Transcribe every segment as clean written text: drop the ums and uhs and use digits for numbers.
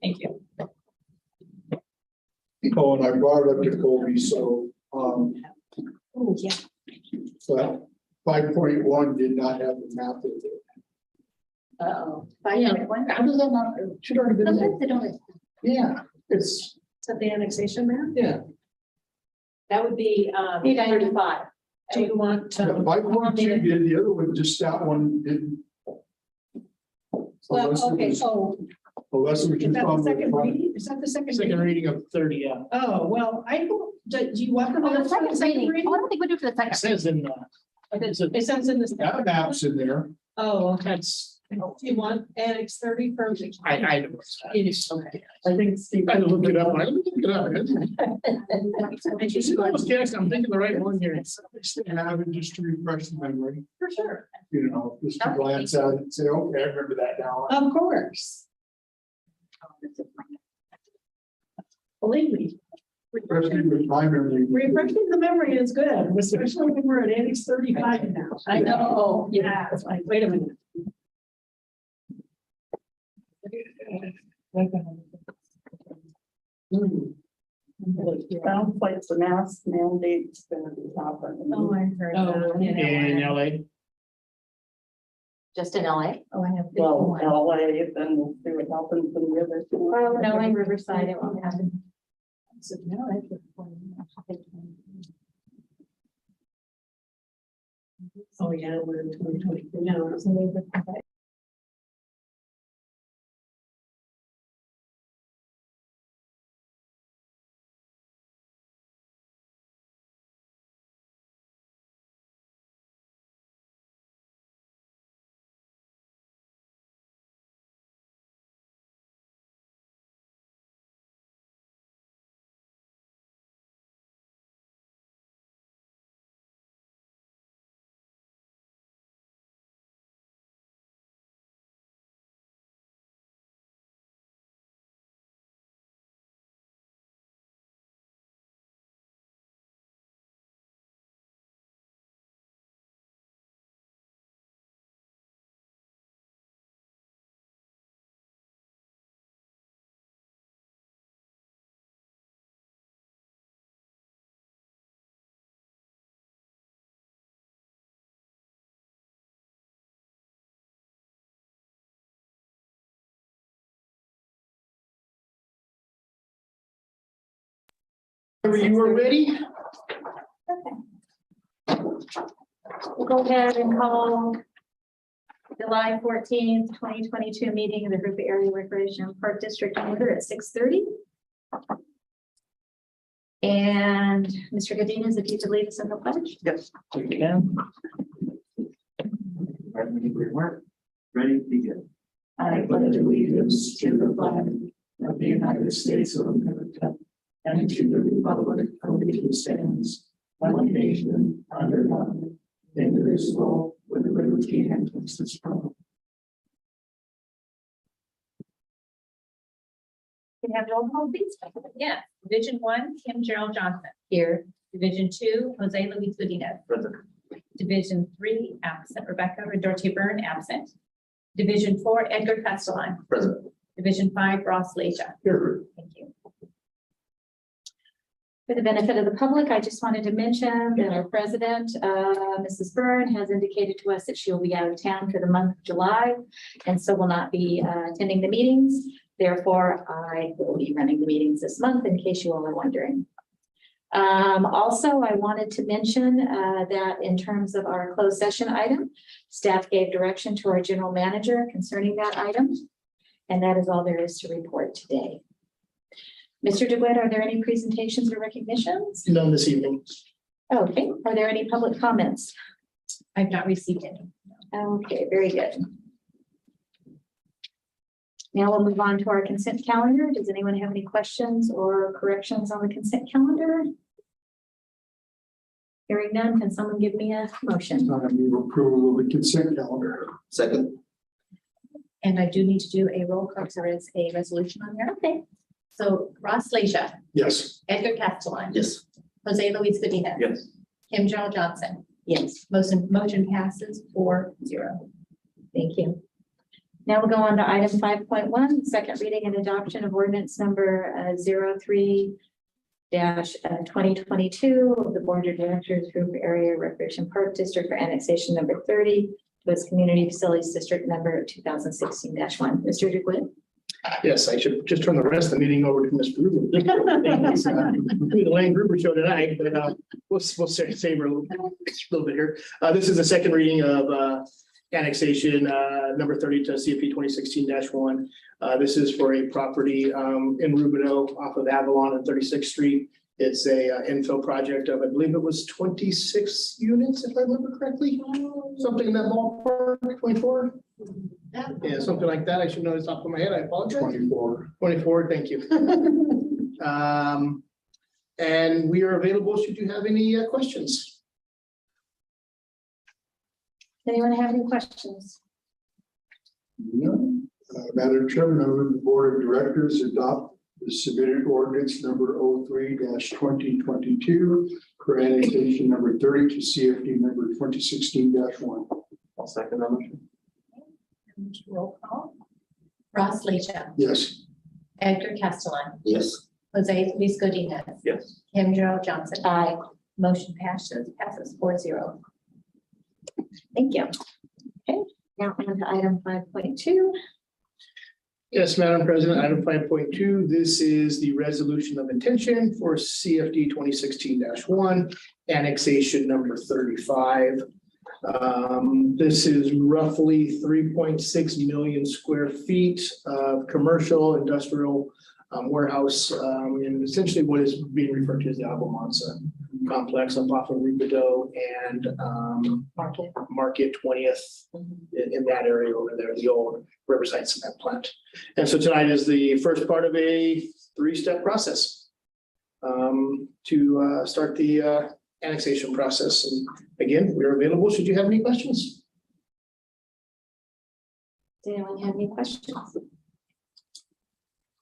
Thank you. Oh, and I brought it up to Colby, so, Oh, yeah. but 5.1 did not have the map of it. Uh-oh. How does that not, it should already been there. Sometimes they don't. Yeah, it's, Is that the annexation map? yeah. That would be, 35. Do you want to? 5.2 did, the other one, just that one didn't. Well, Unless it okay, was- oh, Unless it was is just that the on second the. reading? Is that the second Second reading? reading of 30, yeah. Oh, well, I don't, do you want Oh, the the second reading. reading? Oh, I don't think we do for the It second. says in, It says in this. That map's in there. Oh, okay. that's, Do you want annex 30 from? I don't. It is, okay. I think Steve. I looked it up. Let me look it up. You see those text, I'm thinking the right one here. Have it just to refresh the memory, For sure. you know, just to glance at it and say, okay, I remember that now. Of course. Believe me. Especially with my memory. Refreshing the memory is good, especially when we're at annex 35 now. I know, yeah, it's like, wait a minute. Sounds like the mask mandate's gonna be happening. Oh, I heard that. In LA. Just in LA? Oh, I have. Well, LA, then we'll see what happens in the other. two. Oh, no, in Riverside, it won't happen. So now I have to- Oh, yeah, we're in 2023 now. So maybe- You were ready? We'll go ahead and call July 14th, 2022 meeting of the Group Area Recreation and Park District in order at 6:30. And Mr. Godinez, if you could lead us in the pledge. Yes. Again. Ready, begin. I pledge allegiance to the flag of the United States of America and to the republic for which it stands, one nation, under God, indivisible, with liberty and justice for all. Can you have roll call, please? Yeah, Division 1, Kim Gerald Johnson. Here. Division 2, Jose Luis Godinez. Present. Division 3, absent Rebecca Redorty Byrne, absent. Division 4, Edgar Castellan. Present. Division 5, Ross Leisha. Here, Thank you. For the benefit of the public, I just wanted to mention that our president, Mrs. Byrne, has indicated to us that she will be out of town for the month of July and so will not be attending the meetings. Therefore, I will be running the meetings this month in case you all are wondering. Also, I wanted to mention that in terms of our closed session item, staff gave direction to our general manager concerning that item. And that is all there is to report today. Mr. DeWitt, are there any presentations or recognitions? None this evening. Okay, are there any public comments? I've not received any. Okay, very good. Now we'll move on to our consent calendar. Does anyone have any questions or corrections on the consent calendar? Hearing none, can someone give me a motion? I move approval of the consent calendar. Second. And I do need to do a roll call, so there is a resolution on there. Okay, So Ross Leisha, Yes. Edgar Castellan. Yes. Jose Luis Godinez. Yes. Kim Gerald Johnson. yes, Motion passes 4-0. thank you. Now we'll go on to item 5.1, second reading and adoption of ordinance number 03-2022 of the Board of Directors Group Area Recreation Park District for annexation number 30 to its Community Facilities District number 2016-1. Mr. DeGwitt? Yes, I should just turn the rest of the meeting over to Ms. Gruber. The Lane Gruber show tonight, but we'll savor a little bit here. This is the second reading of annexation number 30 to CFP 2016-1. This is for a property in Rubino off of Avalon and 36th Street. It's a infill project of, I believe it was 26 units, if I remember correctly. Something in that ballpark, 24? Yeah, something like that. I should know this off the top of my head. I apologize. 24. 24, thank you. And we are available should you have any questions. Anyone have any questions? No. Madam Chairman, I move the Board of Directors adopt the submitted ordinance number 03-2022 for annexation number 30 to CFD number 2016-1. I'll second that motion. Roll call. Ross Leisha, Yes. Edgar Castellan, Yes. Jose Luis Godinez, Yes. Kim Gerald Johnson. Aye. Motion passes 4-0. Thank you. Okay, now on to item 5.2. Yes, Madam President, item 5.2, this is the resolution of intention for CFD 2016-1, annexation number 35. This is roughly 3.6 million square feet of commercial, industrial warehouse, and essentially what is being referred to as the Avalmonsa complex up off of Rubidoux and Market 20th in that area over there, the old Riverside cement plant. And so tonight is the first part of a 3-step process to start the annexation process. And again, we're available should you have any questions. Does anyone have any questions?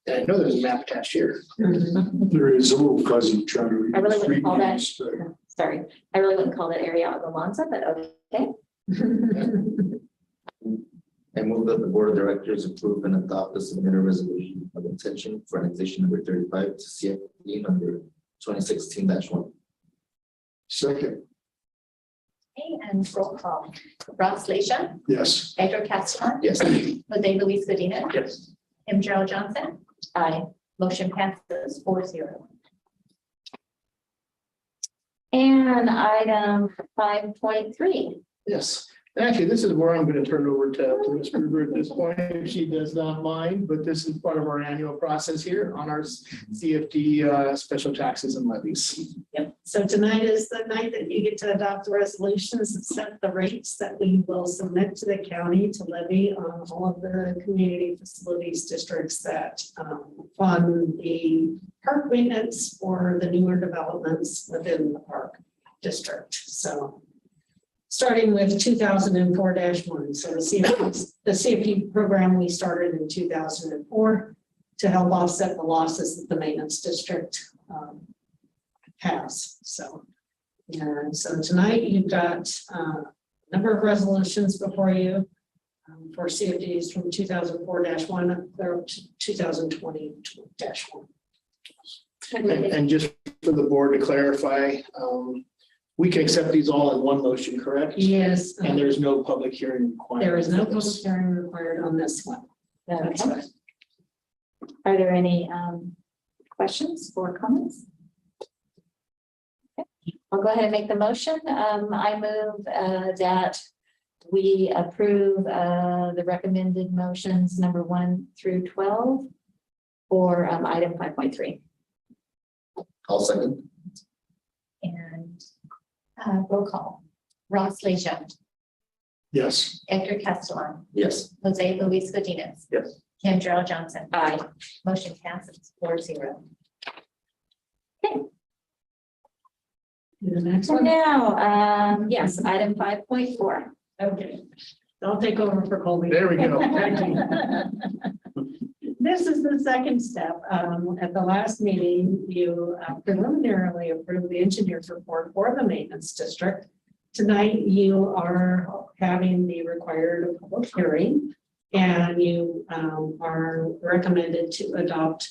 And I know there's a map attached here. There is a little fuzzy trying to read. I really the wouldn't call that, street names, sorry, I really wouldn't call that area Avalmonsa, but okay. I move that the Board of Directors approve and adopt the submitted resolution of intention for annexation number 35 to CFD number 2016-1. Second. Okay, and roll call. Ross Leisha, Yes. Edgar Castellan, Yes. Jose Luis Godinez, Yes. Kim Gerald Johnson. Aye. Motion passes 4-0. And item 5.3. Yes, and actually, this is where I'm going to turn it over to Ms. Gruber at this point, if she does not mind, but this is part of our annual process here on our CFD special taxes and levies. Yep, so tonight is the night that you get to adopt the resolutions and set the rates that we will submit to the county to levy on all of the community facilities districts that fund the park maintenance or the newer developments within the park district. So starting with 2004-1. So the CFP program we started in 2004 to help offset the losses that the maintenance district has. So, and so tonight you've got a number of resolutions before you for CFDs from 2004-1 up to 2020-1. And just for the board to clarify, we can accept these all in one motion, correct? Yes. And there's no public hearing required. There is no for public this. hearing required on this one. That's Okay. right. Are there any questions or comments? Okay. I'll go ahead and make the motion. I move that we approve the recommended motions number 1 through 12 for item 5.3. I'll second. And roll call. Ross Leisha, Yes. Edgar Castellan, Yes. Jose Luis Godinez, Yes. Kim Gerald Johnson. Aye. Motion passes 4-0. The next So one. now, yes, item 5.4. Okay. I'll take over for Colby. There we go. Thank you. This is the second step. At the last meeting, you preliminarily approved the engineer's report for the maintenance district. Tonight, you are having the required public hearing. And you are recommended to adopt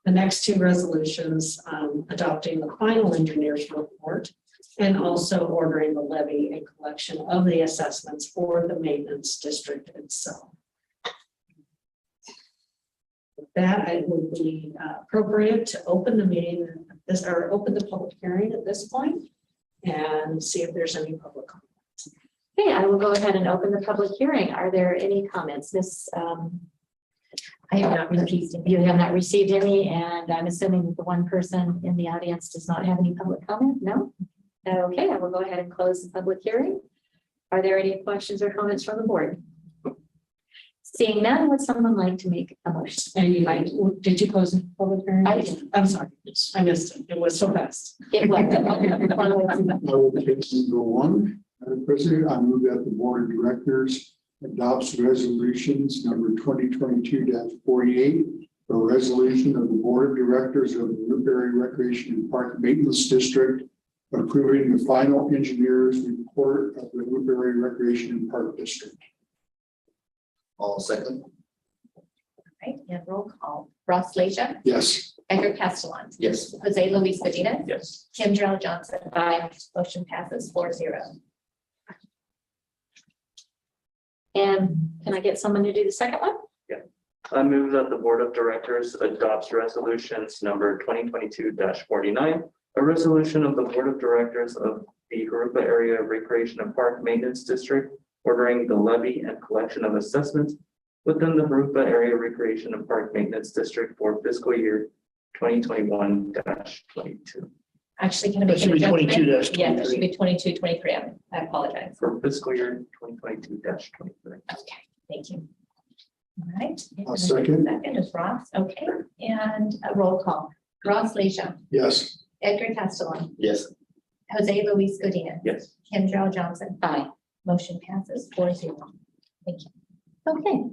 the next two resolutions, adopting the final engineer's report and also ordering the levy and collection of the assessments for the maintenance district itself. With that, it would be appropriate to open the meeting, open the public hearing at this point and see if there's any public comment. Okay, I will go ahead and open the public hearing. Are there any comments? I have not received, you have not received any, and I'm assuming that the one person in the audience does not have any public comment? No? Okay, I will go ahead and close the public hearing. Are there any questions or comments from the board? Seeing none, would someone like to make a motion? And you might, did you close the public hearing? I did. I'm sorry, I missed it. It was so fast. It was. I will take number one. Madam President, I move that the Board of Directors adopts resolutions number 2022-48, a resolution of the Board of Directors of the Woodbury Recreation and Park Maintenance District approving the final engineer's report of the Woodbury Recreation and Park District. All second. Right, and roll call. Ross Leisha, Yes. Edgar Castellan, Yes. Jose Luis Medina, Yes. Kim Gerald Johnson. Aye. Motion passes 4-0. And can I get someone to do the second one? I move that the Board of Directors adopts resolutions number 2022-49, a resolution of the Board of Directors of the Harupa Area Recreation and Park Maintenance District ordering the levy and collection of assessments within the Harupa Area Recreation and Park Maintenance District for fiscal year 2021-22. Actually, can I That make should an be adjustment? 22-23. Yeah, that should be 22-23. I apologize. For fiscal year 2022-23. Okay, thank you. All right. I'll second. Second is Ross. Okay, and a roll call. Ross Leisha, Yes. Edgar Castellan, Yes. Jose Luis Godina, Yes. Kim Gerald Johnson. Aye. Motion passes 4-0. Thank you. Okay,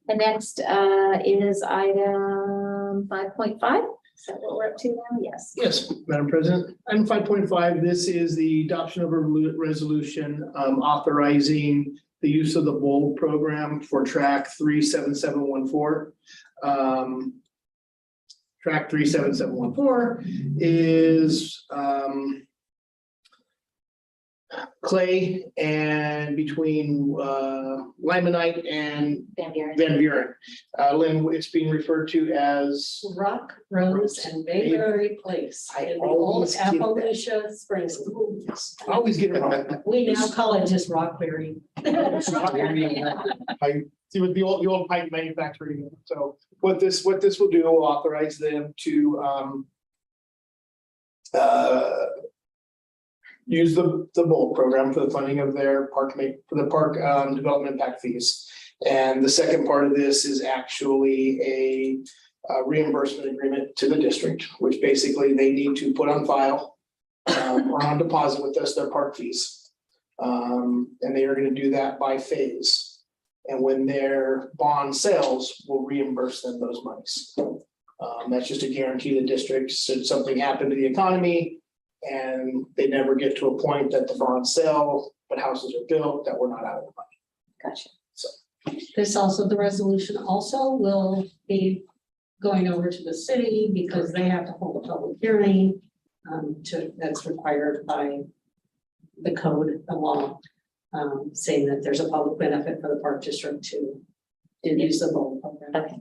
the next is item 5.5. Is that what we're up to now? Yes. Yes, Madam President. Item 5.5, this is the adoption of a resolution authorizing the use of the BOLD program for track 37714. Track 37714 is clay and between limonite and Van Buren. Van Buren. Lynn, it's being referred to as Rock, Rose, and Bayberry Place I in the old always get that. Appalachia Springs. I always get it wrong. We now call it just Rockberry. I see with the old pipe manufacturing. So what this will do will authorize them to use the BOLD program for the funding of their park development impact fees. And the second part of this is actually a reimbursement agreement to the district, which basically they need to put on file or on deposit with us their park fees. And they are going to do that by phase. And when their bond sells, we'll reimburse them those monies. That's just to guarantee the district, should something happen to the economy and they never get to a point that the bonds sell, but houses are built, that we're not out of the money. Gotcha. This also, the resolution also will be going over to the city because they have to hold a public hearing. That's required by the code, the law, saying that there's a public benefit for the park district to use the BOLD program. Okay.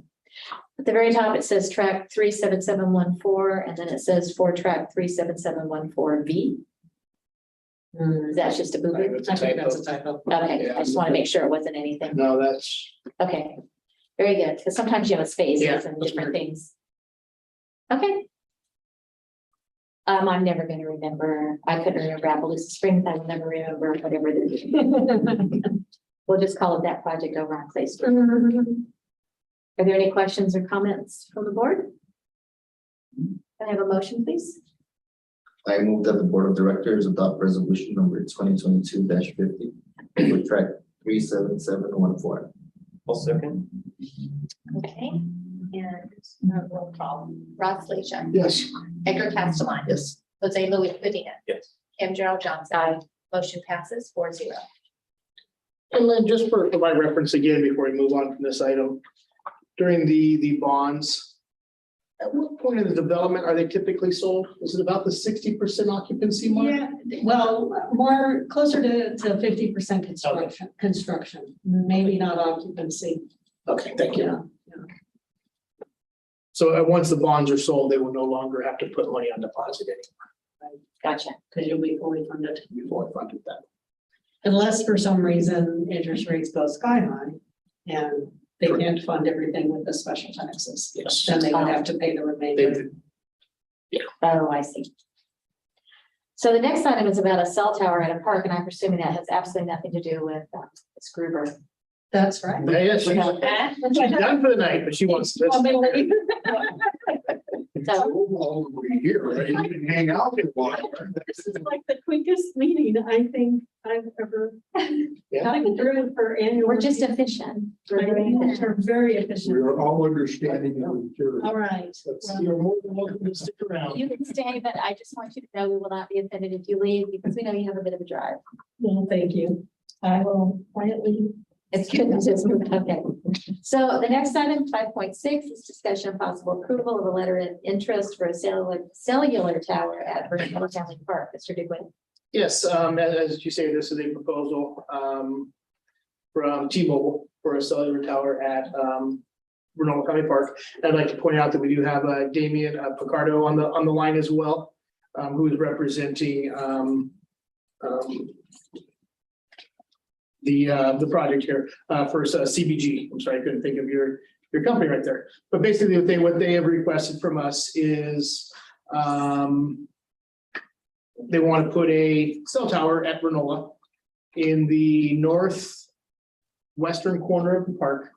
At the very top, it says track 37714, and then it says for track 37714B. That's just a boo-boo. It's a I think that's a typo. typo. Okay, I just want to make sure it wasn't anything. No, that's, Okay, very good, because sometimes you have spaces Yeah, and that's different weird. things. Okay. I'm never gonna remember, I couldn't remember Appaloosa Springs, I will never remember whatever they're doing. We'll just call it that project over on Clay Street. Are there any questions or comments from the board? Can I have a motion, please? I move that the Board of Directors adopt resolution number 2022-50 for track 37714. I'll second. Okay, and roll call. Ross Leisha, Yes. Edgar Castellan, Yes. Jose Luis Medina, Yes. Kim Gerald Johnson. Aye. Motion passes 4-0. And then just for my reference again, before we move on from this item, during the bonds, at what point in the development are they typically sold? Is it about the 60% occupancy mark? Yeah, well, more closer to 50% construction, maybe not occupancy. Okay, thank you. Yeah. So once the bonds are sold, they will no longer have to put money on deposit anymore Gotcha. Because you'll be fully funded. before funded that. Unless for some reason interest rates go sky high and they can't fund everything with the special taxes. Yes. Then they would have to pay the remainder. Oh, I see. So the next item is about a cell tower at a park, and I'm presuming that has absolutely nothing to do with Ms. Gruber. That's right. Yeah, she's done for the night, but she wants to. So, Here, right? You can hang out and watch. This is like the quickest meeting I think I've ever gotten through for annual. we're just efficient. We're very efficient. We're very We efficient. are all understanding of each other. All right. That's- You're more than welcome to stick around. You can stay, but I just want you to know we will not be offended if you leave because we know you have a bit of a drive. Well, thank you. I will quietly. It's good to just move. Okay. So the next item, 5.6, is discussion of possible approval of a letter of interest for a cellular tower at Virginia Family Park. Mr. DeWitt. Yes, as you say, this is a proposal from T-Mobile for a cellular tower at Renault County Park. I'd like to point out that we do have Damian Picardo on the line as well, who is representing the project here for CBG. I'm sorry, I couldn't think of your company right there. But basically, what they have requested from us is they want to put a cell tower at Renault in the northwestern corner of the park.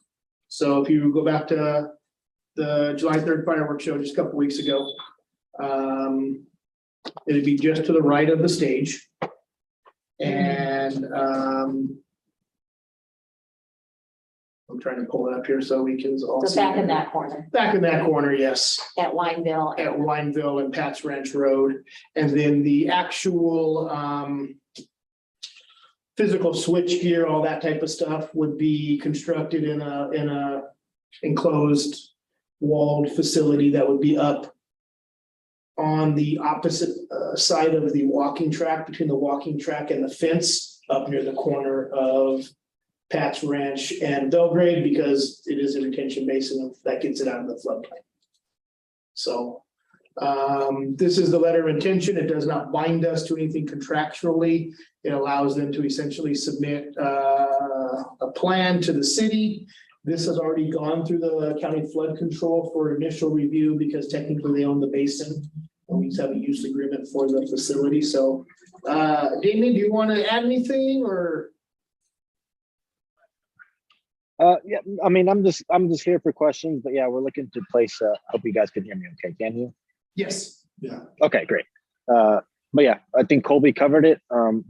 So if you go back to the July 3rd fireworks show just a couple weeks ago, it'd be just to the right of the stage. And I'm trying to pull it up here so we can all So see. back in that corner, Back in that corner, yes. at Wineville. At Wineville and Pat's Ranch Road. And then the actual physical switch gear, all that type of stuff would be constructed in a enclosed walled facility that would be up on the opposite side of the walking track, between the walking track and the fence, up near the corner of Pat's Ranch and Belgrade, because it is a retention basin that gets it out of the floodplain. So this is the letter of intention. It does not bind us to anything contractually. It allows them to essentially submit a plan to the city. This has already gone through the county flood control for initial review because technically they own the basin. And we just have a use agreement for the facility. So Damien, do you want to add anything or? Yeah, I mean, I'm just here for questions, but yeah, we're looking to place, hope you guys can hear me okay, can you? Yes. Yeah. Okay, great. But yeah, I think Colby covered it.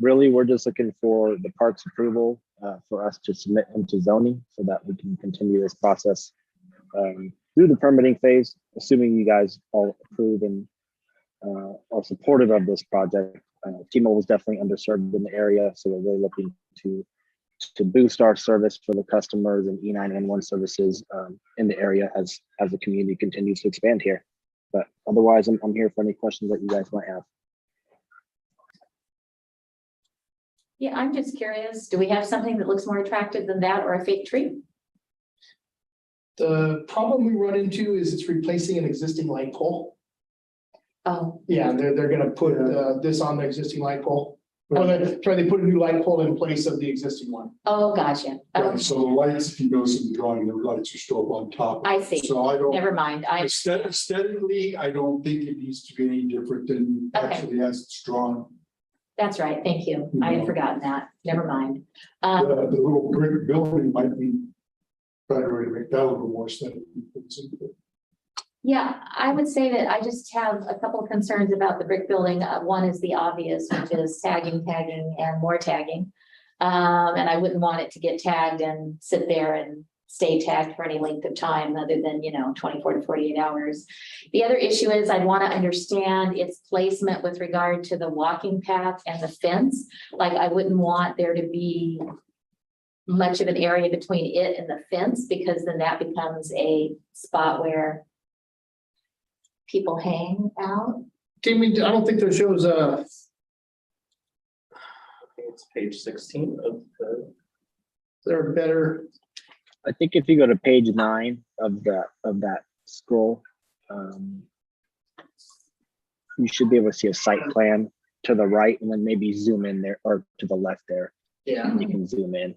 Really, we're just looking for the park's approval for us to submit into zoning so that we can continue this process through the permitting phase, assuming you guys all approve and are supportive of this project. T-Mobile is definitely underserved in the area, so we're really looking to boost our service for the customers and E911 services in the area as the community continues to expand here. But otherwise, I'm here for any questions that you guys might have. Yeah, I'm just curious, do we have something that looks more attractive than that or a fake tree? The problem we run into is it's replacing an existing light pole. Oh, Yeah, they're gonna put this on the existing light pole. Or they put a new light pole in place of the existing one. oh, gotcha. Oh, Right, so the lights, if you notice in the drawing, the lights are still up on top. I see. So I don't, Never mind. aesthetically, I don't think it needs to be any different than Okay. actually as it's drawn. That's right. Thank you. I had forgotten that. Never mind. The little brick building might be better to make that a little more aesthetic. Yeah, I would say that I just have a couple of concerns about the brick building. One is the obvious, which is tagging, and more tagging. And I wouldn't want it to get tagged and sit there and stay tagged for any length of time other than, 24 to 48 hours. The other issue is I'd want to understand its placement with regard to the walking path and the fence. Like I wouldn't want there to be much of an area between it and the fence, because then that becomes a spot where people hang out. Jamie, I don't think there shows I think it's page 16 of the. there better, I think if you go to page 9 of that scroll, you should be able to see a site plan to the right, and then maybe zoom in there, or to the left there. yeah. You can zoom in.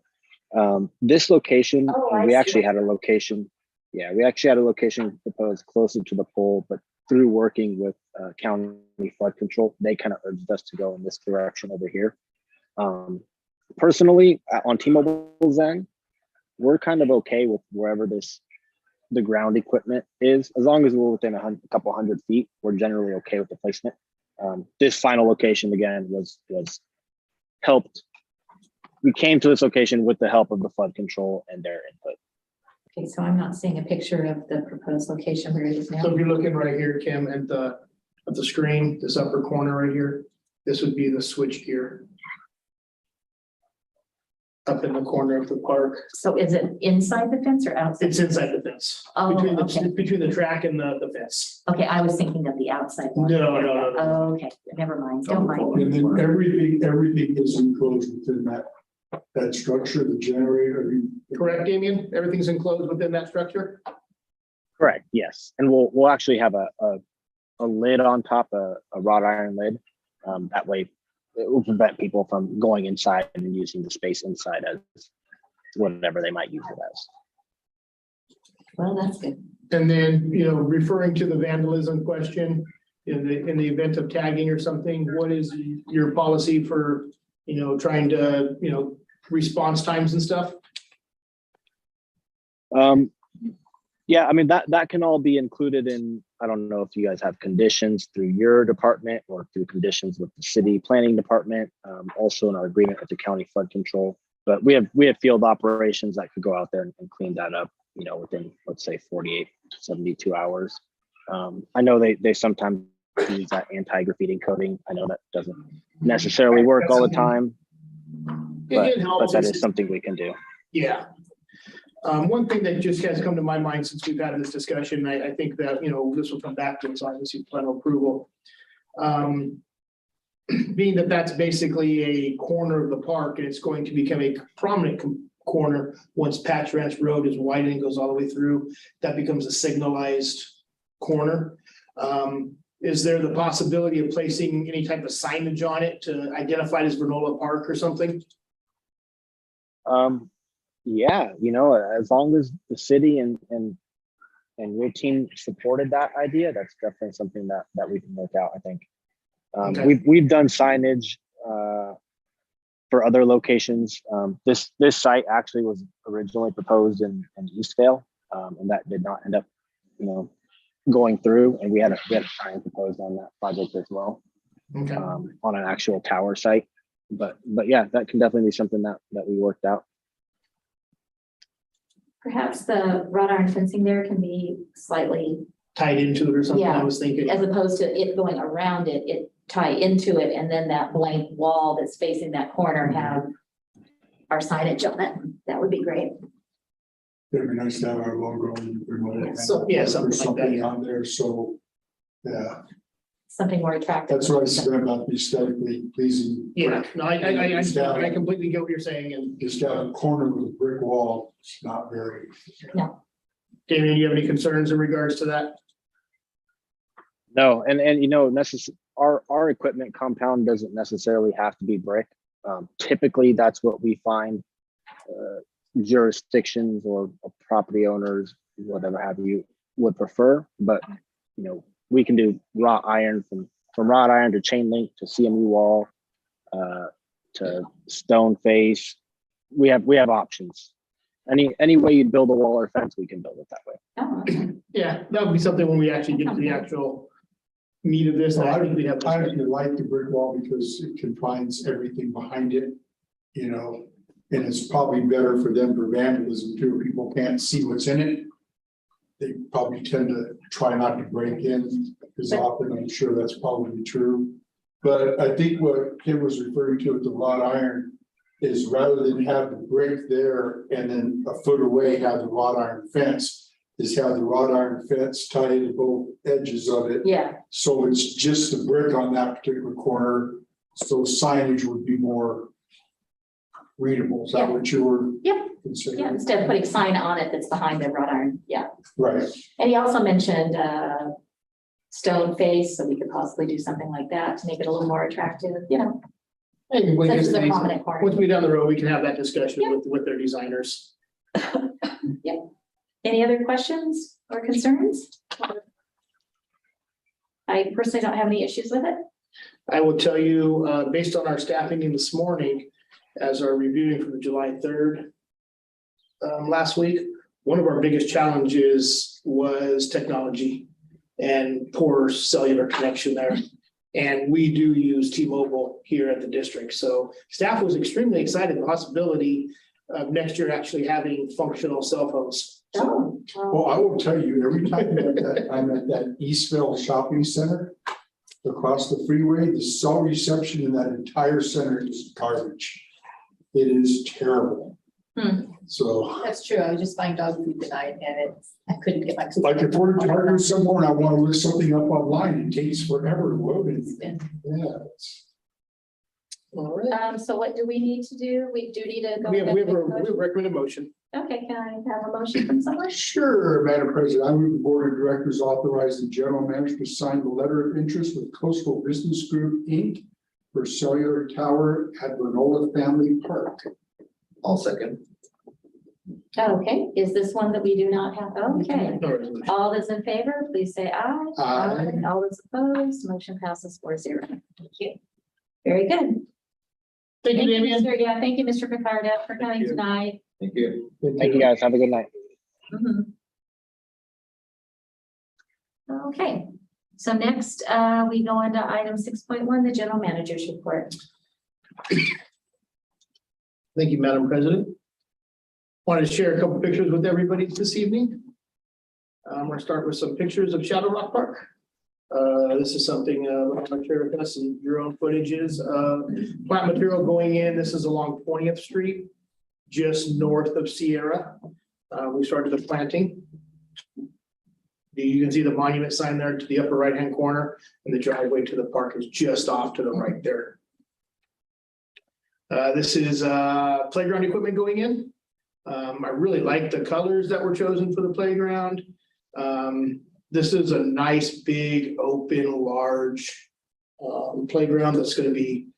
This location, Oh, I we see. actually had a location. Yeah, we actually had a location proposed closer to the pole, but through working with county flood control, they kind of urged us to go in this direction over here. Personally, on T-Mobile's end, we're kind of okay with wherever the ground equipment is, as long as we're within a couple hundred feet. We're generally okay with the placement. This final location again was helped. We came to this location with the help of the flood control and their input. Okay, so I'm not seeing a picture of the proposed location where it is So now. if you're looking right here, Kim, at the screen, this upper corner right here, this would be the switch gear. Up in the corner of the park. So is it inside the fence or outside? It's inside the fence. Oh, Between okay. between the track and the fence. Okay, I was thinking of the outside one. No. Oh, okay, never mind, don't mind. And then everything is enclosed within that structure, the generator. Correct, Damien? Everything's enclosed within that structure? Correct. Yes, and we'll actually have a lid on top, a wrought iron lid. That way, it will prevent people from going inside and using the space inside as whatever they might use it as. Well, that's good. And then, referring to the vandalism question, in the event of tagging or something, what is your policy for, trying to, response times and stuff? Yeah, I mean, that can all be included in, I don't know if you guys have conditions through your department or through conditions with the city planning department, also in our agreement with the county flood control. But we have field operations that could go out there and clean that up, within, let's say, 48 to 72 hours. I know they sometimes use that anti-graffiti coating. I know that doesn't necessarily work all the time, but that is something we can do. Yeah. One thing that just has come to my mind since we've had this discussion, I think that, this will come back to us, obviously, final approval. Being that that's basically a corner of the park and it's going to become a prominent corner once Patch Ranch Road is widened and goes all the way through, that becomes a signalized corner. Is there the possibility of placing any type of signage on it to identify it as Vernola Park or something? Yeah, as long as the city and your team supported that idea, that's definitely something that we can work out, I think. Okay. We've done signage for other locations. This site actually was originally proposed in Eastvale, and that did not end up, going through. And we had a sign proposed on that project as well, Okay. on an actual tower site. But yeah, that can definitely be something that we worked out. Perhaps the wrought iron fencing there can be slightly, Tied into it or something, Yeah. I was thinking. as opposed to it going around it, it tie into it, and then that blank wall that's facing that corner have our signage on it. That would be great. It'd be nice to have our logo. Yeah, something like that. On there, so, yeah, Something more attractive. that's what I said about the aesthetically pleasing. Yeah, no, I completely get what you're saying. And Just have a corner with a brick wall, it's not very. Damien, you have any concerns in regards to that? No, and our equipment compound doesn't necessarily have to be brick. Typically, that's what we find jurisdictions or property owners, whatever have you, would prefer. But we can do wrought iron from wrought iron to chain link to CMU wall to stone face. We have options. Any way you build a wall or fence, we can build it that way. Oh, okay. Yeah, that would be something when we actually get to the actual meat of this. I think we have. I actually like the brick wall because it confines everything behind it, and it's probably better for them for vandalism too. People can't see what's in it. They probably tend to try not to break in as often. I'm sure that's probably true. But I think what Kim was referring to with the wrought iron, is rather than have the brick there and then a foot away have the wrought iron fence, is have the wrought iron fence tied to both edges of it. Yeah, So it's just the brick on that particular corner, so signage would be more readable. Is that what you were Yep. considering? yeah, instead of putting sign on it that's behind the wrought iron, yeah. Right. And he also mentioned stone face, so we could possibly do something like that to make it a little more attractive, you know, And such like as a I prominent said, corner. once we down the road, we can have that discussion Yeah. with their designers. Any other questions or concerns? I personally don't have any issues with it. I will tell you, based on our staff meeting this morning, as our reviewing for the July 3rd last week, one of our biggest challenges was technology and poor cellular connection there. And we do use T-Mobile here at the district. So staff was extremely excited, the possibility of next year actually having functional cell phones. So, Well, I will tell you, every time I'm at that Eastville Shopping Center across the freeway, the cell reception in that entire center is garbage. It is terrible. So That's true. I was just buying dog food tonight and I couldn't get my. like if we're targeting somewhere and I want to look something up online, it takes forever to load it. Yeah. all right. So what do we need to do? We do need to go. We have ahead and make a a motion? recommended motion. Okay, can I have a motion from someone? Sure, Madam President, I move the Board of Directors authorize the general manager to sign the letter of interest with Coastal Business Group, Inc. for cellular tower at Vernola Family Park. I'll second. Okay, is this one that we do not have? Okay. No resolution. All those in favor, please say aye. Aye. All those opposed, motion passes 4-0. Thank you. Very good. Thank you, Damian. Yeah, thank you, Mr. Picardo, for coming you. tonight. Thank you. Thank you, guys. Have a good night. Mhm. Okay, so next, we go into item 6.1, the general manager's report. Thank you, Madam President. Wanted to share a couple pictures with everybody this evening. I'm going to start with some pictures of Shadow Rock Park. This is something I'm going to share with us and your own footages. Plant material going in. This is along 20th Street, just north of Sierra. We started the planting. You can see the monument sign there to the upper right-hand corner, and the driveway to the park is just off to the right there. This is playground equipment going in. I really like the colors that were chosen for the playground. This is a nice, big, open, large playground that's going to be,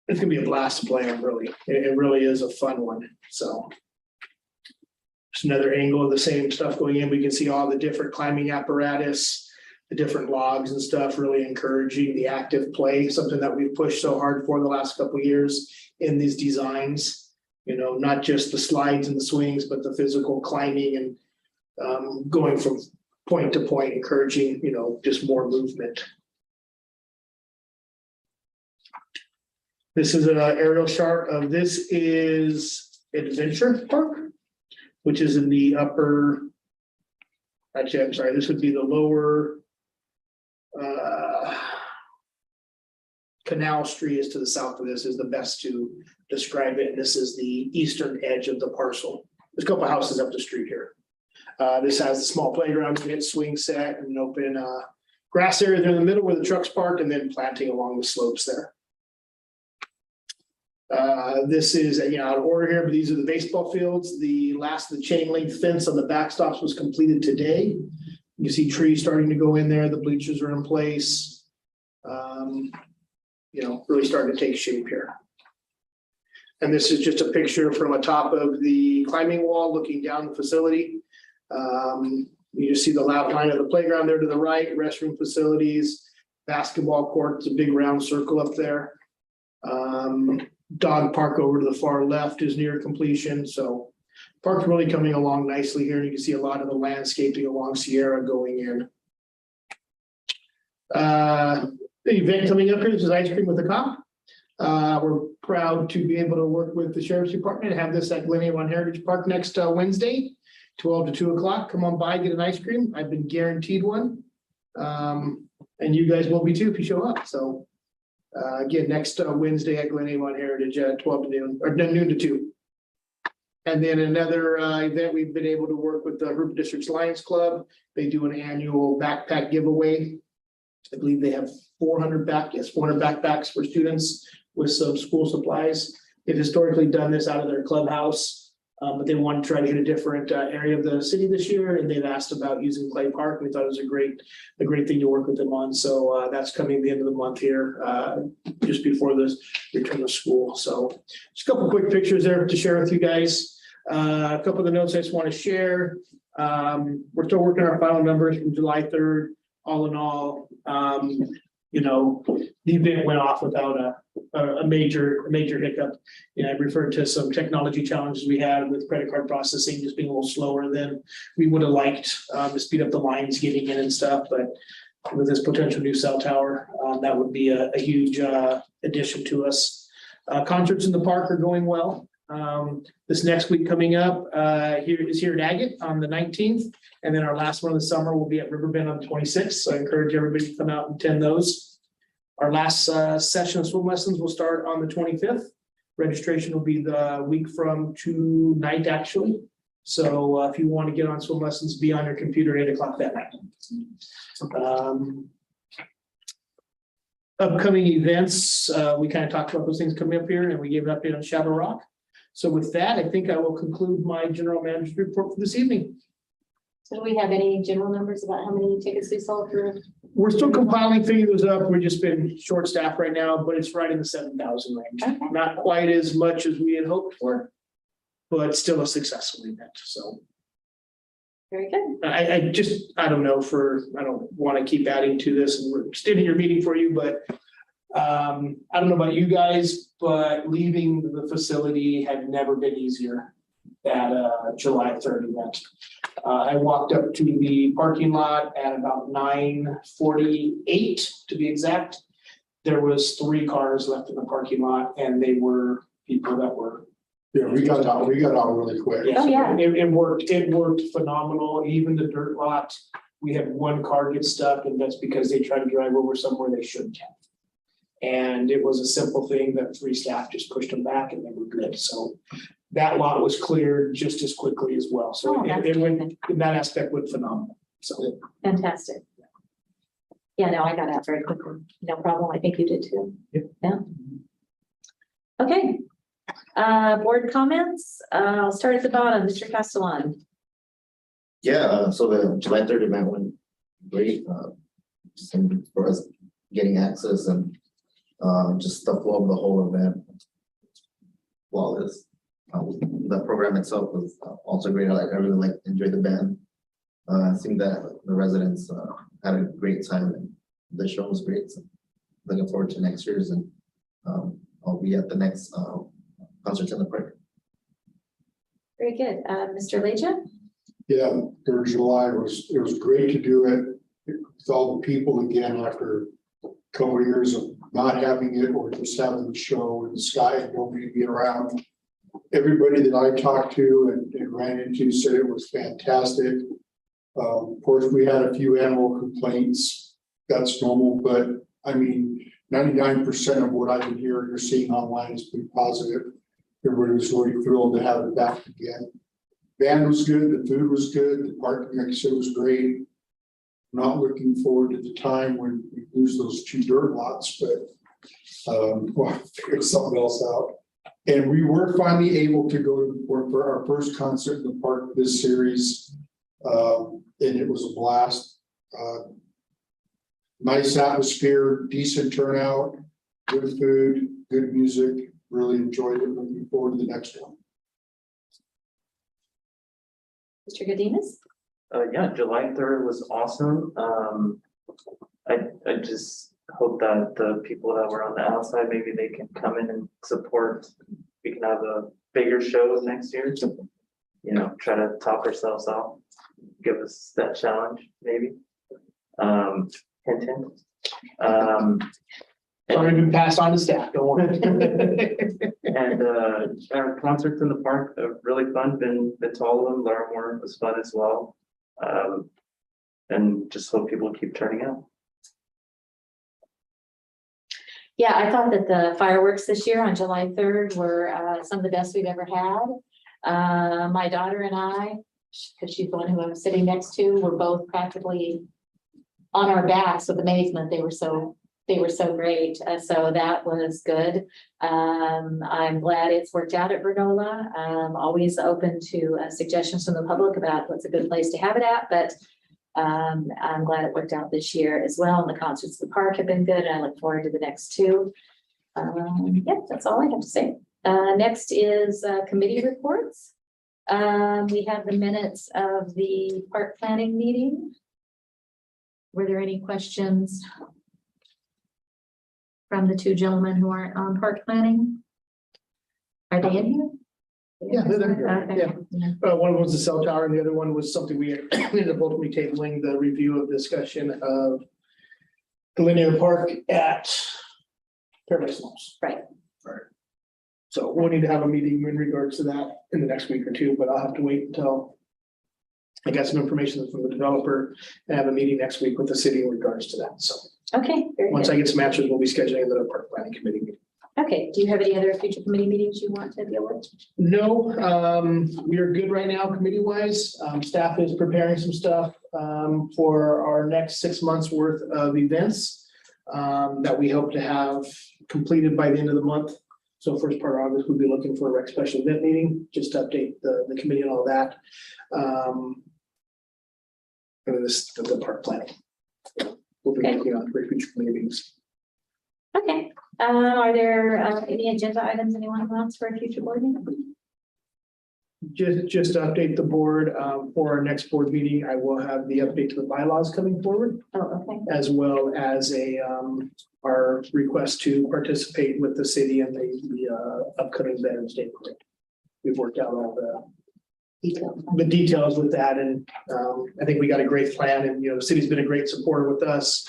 it's going to be a blast to play on, really. It really is a fun one, so. Just another angle of the same stuff going in. We can see all the different climbing apparatus, the different logs and stuff, really encouraging the active play, something that we've pushed so hard for the last couple of years in these designs. You know, not just the slides and the swings, but the physical climbing and going from point to point, encouraging, you know, just more movement. This is an aerial shot of this is Adventure Park, which is in the upper, actually, I'm sorry, this would be the lower Canal Street is to the south of this is the best to describe it. And this is the eastern edge of the parcel. There's a couple of houses up the street here. This has a small playground, swing set, and an open grass area there in the middle where the trucks park, and then planting along the slopes there. This is, you know, out of order here, but these are the baseball fields. The last of the chain link fence on the backstops was completed today. You see trees starting to go in there. The bleachers are in place. You know, really starting to take shape here. And this is just a picture from atop of the climbing wall looking down the facility. You just see the outline of the playground there to the right, restroom facilities, basketball court, it's a big round circle up there. Dog park over to the far left is near completion. So park's really coming along nicely here. And you can see a lot of the landscaping along Sierra going in. The event coming up here, this is Ice Cream with the Cop. We're proud to be able to work with the Sheriff's Department and have this at Glen Avon Heritage Park next Wednesday, 12 to 2 o'clock. Come on by, get an ice cream. I've been guaranteed one. And you guys will be too if you show up. So Again, next Wednesday at Glen Avon Heritage at 12 to noon, or noon to 2. And then another event, we've been able to work with the Urban Districts Lions Club. They do an annual backpack giveaway. I believe they have 400 backpacks for students with some school supplies. They've historically done this out of their clubhouse, but they want to try to hit a different area of the city this year, and they've asked about using Clay Park. We thought it was a great thing to work with them on. So that's coming the end of the month here, just before the return to school. So just a couple quick pictures there to share with you guys. A couple of the notes I just want to share. We're still working our final numbers from July 3rd. All in all, you know, the event went off without a major hiccup. You know, I referred to some technology challenges we had with credit card processing just being a little slower than we would have liked to speed up the lines getting in and stuff. But with this potential new cell tower, that would be a huge addition to us. Concerts in the park are going well. This next week coming up here at Agate on the 19th. And then our last one of the summer will be at Riverbend on the 26th. So I encourage everybody to come out and attend those. Our last session of swim lessons will start on the 25th. Registration will be the week from tonight, actually. So if you want to get on swim lessons, be on your computer at 8 o'clock that night. Upcoming events, we kind of talked about those things coming up here, and we gave an update on Shadow Rock. So with that, I think I will conclude my general manager's report for this evening. So do we have any general numbers about how many tickets we sold through? We're still compiling, figuring those up. We've just been short staffed right now, but it's right in the 7,000 range. Okay. Not quite as much as we had hoped for, but still a successful event. So Very good. I don't know I don't want to keep adding to this and we're extending your meeting for you, but I don't know about you guys, but leaving the facility had never been easier at July 3rd event. I walked up to the parking lot at about 9:48 to be exact. There was 3 cars left in the parking lot and they were people that were. Yeah, we got out really quick. Oh, yeah. It worked phenomenal. Even the dirt lot, we had 1 car get stuck and that's because they tried to drive over somewhere they shouldn't have. And it was a simple thing that 3 staff just pushed them back and they were good. So that lot was cleared just as quickly as well. So Oh, that's it went, good. in that aspect went phenomenal. So Fantastic. Yeah, no, I got out very quickly. No problem. I think you did too. Yeah. Okay. Board comments. I'll start at the bottom. Mr. Castellan. Yeah, so the July 3rd event went great. For us getting access and just the flow of the whole event. Flawless. The program itself was also great. I really enjoyed the band. I think that the residents had a great time and the show was great. So looking forward to next year's and I'll be at the next concert in the park. Very good. Mr. Leja. Yeah, 3rd of July it was great to do it with all the people again after a couple of years of not having it or just having the show in the sky and nobody being around. Everybody that I talked to and ran into said it was fantastic. Of course, we had a few animal complaints. That's normal, but I mean, 99% of what I've been hearing or seeing online has been positive. Everybody was really thrilled to have it back again. Band was good, the food was good, the parking, like I said, was great. Not looking forward to the time when we lose those 2 dirt lots, but we'll figure something else out. And we were finally able to go to the port for our first concert in the park this series. And it was a blast. Nice atmosphere, decent turnout, good food, good music. Really enjoyed it. Looking forward to the next one. Mr. Godinez. Yeah, July 3rd was awesome. I just hope that the people that were on the outside, maybe they can come in and support. We can have a bigger show next year to, try to top ourselves off. Give us that challenge, maybe. Hint, hint. already been passed on to staff. Don't worry. And our concerts in the park are really fun. Been to all of them. Larimore was fun as well. And just hope people keep turning out. Yeah, I thought that the fireworks this year on July 3rd were some of the best we've ever had. My daughter and I, because she's the one who I'm sitting next to, were both practically on our backs with amazement. They were so great. So that was good. I'm glad it's worked out at Vernola. Always open to suggestions from the public about what's a good place to have it at, but I'm glad it worked out this year as well. And the concerts at the park have been good. And I look forward to the next two. Yeah, that's all I have to say. Next is committee reports. We have the minutes of the park planning meeting. Were there any questions from the two gentlemen who aren't on park planning? Are they in here? Yeah, they're there. Okay. One of them was the cell tower and the other one was something we ended up ultimately tabling, the review of discussion of the linear park at Paradise Falls. Right. So we'll need to have a meeting in regards to that in the next week or two, but I'll have to wait until I got some information from the developer and have a meeting next week with the city in regards to that. So Okay, very once good. I get some answers, we'll be scheduling another park planning committee meeting. Okay, do you have any other future committee meetings you want to deal with? No, we are good right now, committee wise. Staff is preparing some stuff for our next 6 months worth of events that we hope to have completed by the end of the month. So first part of August, we'll be looking for a rec special event meeting, just to update the committee and all that. And then the park planning. We'll be working on for future committee meetings. Okay, are there any agenda items anyone wants for a future board meeting? Just to update the board, for our next board meeting, I will have the update to the bylaws coming forward, Oh, okay, as well as our request to participate with the city in the upcoming Veterans Day parade. We've worked out all the details with that, and I think we got a great plan, and the city's been a great supporter with us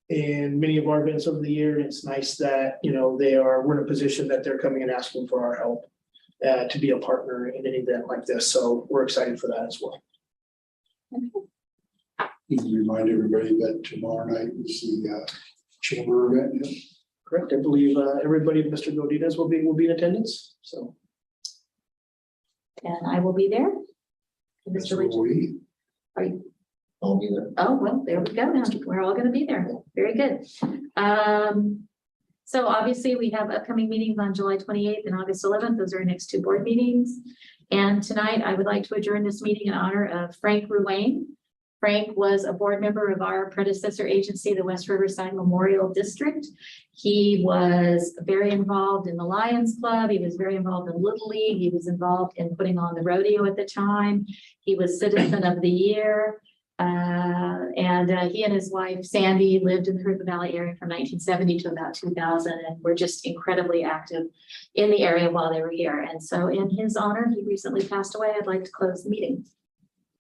in many of our events over the year. And it's nice that we're in a position that they're coming and asking for our help to be a partner in an event like this. So we're excited for that as well. Need to remind everybody that tomorrow night is the chamber event. Correct. I believe everybody, Mr. Godinez will be in attendance. So and I will be there. That's Mr. where Leach, we, are you? I'll be there. Oh, well, there we go now. We're all gonna be there. Very good. So obviously we have upcoming meetings on July 28th and August 11th. Those are our next two board meetings. And tonight I would like to adjourn this meeting in honor of Frank Ruane. Frank was a board member of our predecessor agency, the West Riverside Memorial District. He was very involved in the Lions Club. He was very involved in Little League. He was involved in putting on the rodeo at the time. He was Citizen of the Year. He and his wife Sandy lived in the Hoopa Valley area from 1970 to about 2000, and were just incredibly active in the area while they were here. And so in his honor, he recently passed away. I'd like to close the meeting.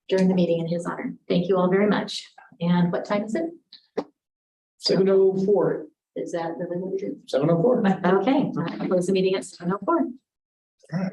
During the meeting in his honor. Thank you all very much. And what time is it? 7:04. Is that the? 7:04. Okay, I'll close the meeting at 7:04. all right.